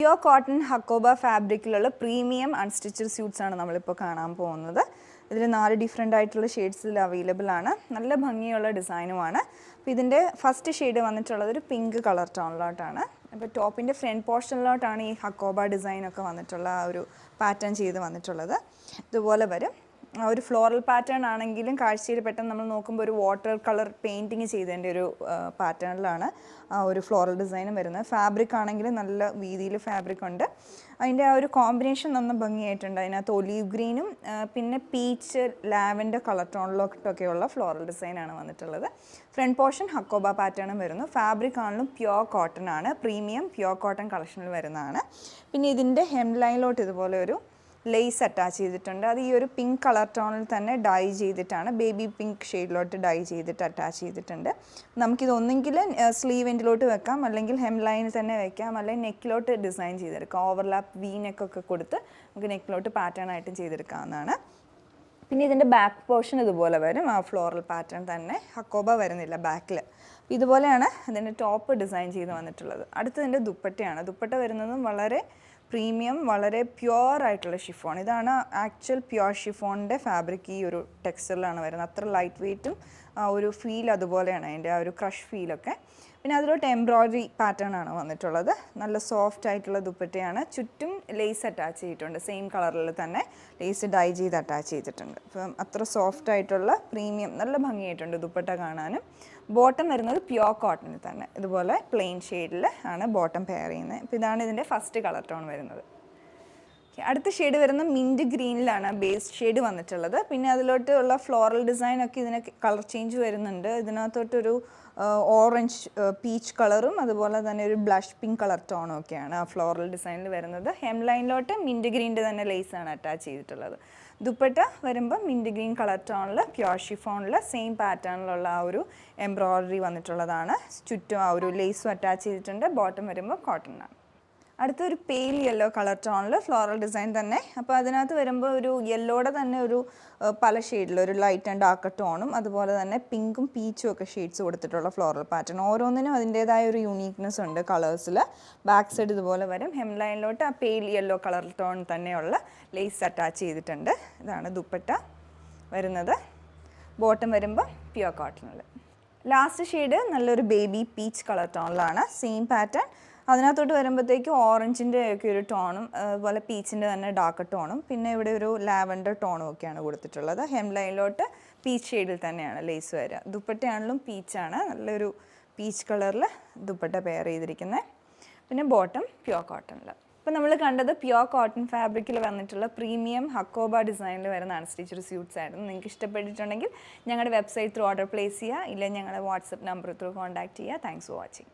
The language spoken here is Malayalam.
പ്യുവർ കോട്ടൺ ഹക്കോബ ഫാബ്രിക്കിലുള്ള പ്രീമിയം അൺസ്റ്റിച്ചഡ് സ്യൂട്ട്സ് ആണ് നമ്മളിപ്പോൾ കാണാൻ പോകുന്നത്. ഇതിൽ 4 ഡിഫറെൻ്റ് ആയിട്ടുള്ള ഷെയ്ഡ്സിൽ അവൈലബിൾ ആണ്. നല്ല ഭംഗിയുള്ള ഡിസൈനുമാണ്. അപ്പോൾ ഇതിൻ്റെ ഫസ്റ്റ് ഷെയ്ഡ് വന്നിട്ടുള്ളത് ഒരു പിങ്ക് കളർ ടോണിലോട്ടാണ്. അപ്പോൾ ടോപ്പിൻ്റെ ഫ്രണ്ട് പോർഷനിലോട്ടാണ് ഈ ഹക്കോബ ഡിസൈനൊക്കെ വന്നിട്ടുള്ള ആ ഒരു പാറ്റേൺ ചെയ്ത് വന്നിട്ടുള്ളത്. ഇതുപോലെ വരും. ഒരു ഫ്ലോറൽ പാറ്റേൺ ആണെങ്കിലും കാഴ്ചയിൽ പെട്ടെന്ന് നമ്മൾ നോക്കുമ്പോൾ ഒരു വാട്ടർ കളർ പെയിൻറ്റിങ് ചെയ്തതിൻ്റെ ഒരു പാറ്റേണിലാണ് ആ ഒരു ഫ്ലോറൽ ഡിസൈനും വരുന്നത്. ഫാബ്രിക് ആണെങ്കിലും നല്ല വീതിയിൽ ഫാബ്രിക് ഉണ്ട്. അതിൻ്റെ ആ ഒരു കോമ്പിനേഷൻ നന്ന ഭംഗിയായിട്ടുണ്ട്. അതിനകത്ത് ഒലീവ് ഗ്രീനും പിന്നെ പീച്ച് ലാവൻഡർ കളർ ടോണിലോട്ടൊക്കെയുള്ള ഫ്ലോറൽ ഡിസൈനാണ് വന്നിട്ടുള്ളത്. ഫ്രണ്ട് പോർഷൻ ഹക്കോബ പാറ്റേണും വരുന്നു. ഫാബ്രിക് ആണെങ്കിലും പ്യുവർ കോട്ടൺ ആണ്. പ്രീമിയം പ്യുവർ കോട്ടൺ കളക്ഷനിൽ വരുന്നതാണ്. പിന്നെ ഇതിൻ്റെ ഹെം ലൈനിലോട്ട് ഇതുപോലെ ഒരു ലേസ് അറ്റാച്ച് ചെയ്തിട്ടുണ്ട്. അത് ഈ ഒരു പിങ്ക് കളർ ടോണിൽ തന്നെ ഡൈ ചെയ്തിട്ടാണ്, ബേബി പിങ്ക് ഷെയ്ഡിലോട്ട് ഡൈ ചെയ്തിട്ട് അറ്റാച്ച് ചെയ്തിട്ടുണ്ട്. നമുക്കിത് ഒന്നെങ്കിൽ സ്ലീവ് എൻഡിലോട്ട് വെക്കാം, അല്ലെങ്കിൽ ഹെം ലൈനിൽ തന്നെ വെക്കാം, അല്ലെങ്കിൽ നെക്കിലോട്ട് ഡിസൈൻ ചെയ്തെടുക്കാം. ഓവർലാപ്പ് വി നെക്കൊക്കെ കൊടുത്ത് നമുക്ക് നെക്കിലോട്ട് പാറ്റേൺ ആയിട്ടും ചെയ്തെടുക്കാവുന്നതാണ്. പിന്നെ ഇതിൻ്റെ ബാക്ക് പോർഷൻ ഇതുപോലെ വരും. ആ ഫ്ലോറൽ പാറ്റേൺ തന്നെ, ഹക്കോബ വരുന്നില്ല ബാക്കിൽ. ഇതുപോലെയാണ് ഇതിൻ്റെ ടോപ്പ് ഡിസൈൻ ചെയ്ത് വന്നിട്ടുള്ളത്. അടുത്തതിൻ്റെ ദുപ്പട്ടയാണ്. ദുപ്പട്ട വരുന്നതും വളരെ പ്രീമിയം, വളരെ പ്യുവർ ആയിട്ടുള്ള ഷിഫോൺ. ഇതാണ് ആക്ച്വൽ പ്യുവർ ഷിഫോണിൻ്റെ ഫാബ്രിക്. ഈ ഒരു ടെക്സ്ചറിലാണ് വരുന്നത്. അത്ര ലൈറ്റ് വെയ്റ്റും ആ ഒരു ഫീൽ അതുപോലെയാണ്, അതിൻ്റെ ആ ഒരു ക്രഷ് ഫീലൊക്കെ. പിന്നെ അതിലോട്ട് എംബ്രോയ്ഡറി പാറ്റേൺ ആണ് വന്നിട്ടുള്ളത്. നല്ല സോഫ്റ്റ് ആയിട്ടുള്ള ദുപ്പട്ടയാണ്. ചുറ്റും ലേസ് അറ്റാച്ച് ചെയ്തിട്ടുണ്ട്. സെയിം കളറിൽ തന്നെ ലേസ് ഡൈ ചെയ്ത് അറ്റാച്ച് ചെയ്തിട്ടുണ്ട്. അപ്പം അത്ര സോഫ്റ്റ് ആയിട്ടുള്ള പ്രീമിയം, നല്ല ഭംഗിയായിട്ടുണ്ട് ദുപ്പട്ട കാണാനും. ബോട്ടം വരുന്നത് പ്യുവർ കോട്ടണിൽ തന്നെ ഇതുപോലെ പ്ലെയിൻ ഷെയ്ഡിൽ ആണ് ബോട്ടം പെയർ ചെയ്യുന്നത്. അപ്പോൾ ഇതാണ് ഇതിൻ്റെ ഫസ്റ്റ് കളർ ടോൺ വരുന്നത്. അടുത്ത ഷെയ്ഡ് വരുന്ന മിൻറ്റ് ഗ്രീനിലാണ് ബേസ് ഷെയ്ഡ് വന്നിട്ടുള്ളത്. പിന്നെ അതിലോട്ടുള്ള ഫ്ലോറൽ ഡിസൈനൊക്കെ ഇതിന് കളർ ചേഞ്ച് വരുന്നുണ്ട്. ഇതിനകത്തോട്ടൊരു ഓറഞ്ച് പീച്ച് കളറും അതുപോലെ തന്നെ ഒരു ബ്ലഷ് പിങ്ക് കളർ ടോണും ഒക്കെയാണ് ആ ഫ്ലോറൽ ഡിസൈനിൽ വരുന്നത്. ഹെം ലൈനിലോട്ട് മിൻറ്റ് ഗ്രീൻ്റെ തന്നെ ലേസാണ് അറ്റാച്ച് ചെയ്തിട്ടുള്ളത്. ദുപ്പട്ട വരുമ്പോൾ മിൻറ്റ് ഗ്രീൻ കളർ ടോണിൽ പ്യുവർ ഷിഫോണിൽ സെയിം പാറ്റേണിലുള്ള ആ ഒരു എംബ്രോയ്ഡറി വന്നിട്ടുള്ളതാണ്. ചുറ്റും ആ ഒരു ലേസും അറ്റാച്ച് ചെയ്തിട്ടുണ്ട്. ബോട്ടം വരുമ്പോൾ കോട്ടണാണ്. അടുത്തൊരു പെയിൽ യെല്ലോ കളർ ടോണിൽ ഫ്ലോറൽ ഡിസൈൻ തന്നെ. അപ്പോൾ അതിനകത്ത് വരുമ്പോൾ ഒരു യെല്ലോയുടെ തന്നെ ഒരു പല ഷെയ്ഡിൽ ഒരു ലൈറ്റ് ആൻഡ് ഡാർക്ക് ടോണും അതുപോലെ തന്നെ പിങ്കും പീച്ചും ഒക്കെ ഷെയ്ഡ്സ് കൊടുത്തിട്ടുള്ള ഫ്ലോറൽ പാറ്റേൺ. ഓരോന്നിനും അതിൻ്റേതായ ഒരു യൂണീക്നെസ് ഉണ്ട് കളേഴ്സിൽ. ബാക്ക് സൈഡ് ഇതുപോലെ വരും. ഹെം ലൈനിലോട്ട് ആ പെയിൽ യെല്ലോ കളർ ടോൺ തന്നെയുള്ള ലേസ് അറ്റാച്ച് ചെയ്തിട്ടുണ്ട്. ഇതാണ് ദുപ്പട്ട വരുന്നത്. ബോട്ടം വരുമ്പോൾ പ്യുവർ കോട്ടണിൽ. ലാസ്റ്റ് ഷെയ്ഡ് നല്ലൊരു ബേബി പീച്ച് കളർ ടോണിലാണ്. Same pattern. അതിനകത്തോട്ട് വരുമ്പോഴത്തേക്കും ഓറഞ്ചിൻ്റെ ഒക്കെ ഒരു ടോണും അതുപോലെ പീച്ചിൻ്റെ തന്നെ ഡാർക്ക് ടോണും പിന്നെ ഇവിടെ ഒരു ലാവൻഡർ ടോണും ഒക്കെയാണ് കൊടുത്തിട്ടുള്ളത്. ഹെം ലൈനിലോട്ട് പീച്ച് ഷെയ്ഡിൽ തന്നെയാണ് ലേസ് വരിക. ദുപ്പട്ടയാണെങ്കിലും പീച്ചാണ്. നല്ലൊരു പീച്ച് കളറിൽ ദുപ്പട്ട പെയർ ചെയ്തിരിക്കുന്നത്. പിന്നെ ബോട്ടം പ്യുവർ കോട്ടണിൽ. അപ്പോൾ നമ്മൾ കണ്ടത് പ്യുവർ കോട്ടൺ ഫാബ്രിക്കിൽ വന്നിട്ടുള്ള പ്രീമിയം ഹക്കോബ ഡിസൈനിൽ വരുന്ന അൺസ്റ്റിച്ചഡ് സ്യൂട്ട്സ് ആയിരുന്നു. നിങ്ങൾക്ക് ഇഷ്ടപ്പെട്ടിട്ടുണ്ടെങ്കിൽ ഞങ്ങളുടെ വെബ്സൈറ്റ് ത്രൂ ഓർഡർ പ്ലേസ് ചെയ്യുക, ഇല്ലെങ്കിൽ ഞങ്ങളുടെ വാട്സപ്പ് നമ്പർ ത്രൂ കോൺടാക്ട് ചെയ്യുക. Thanks for watching.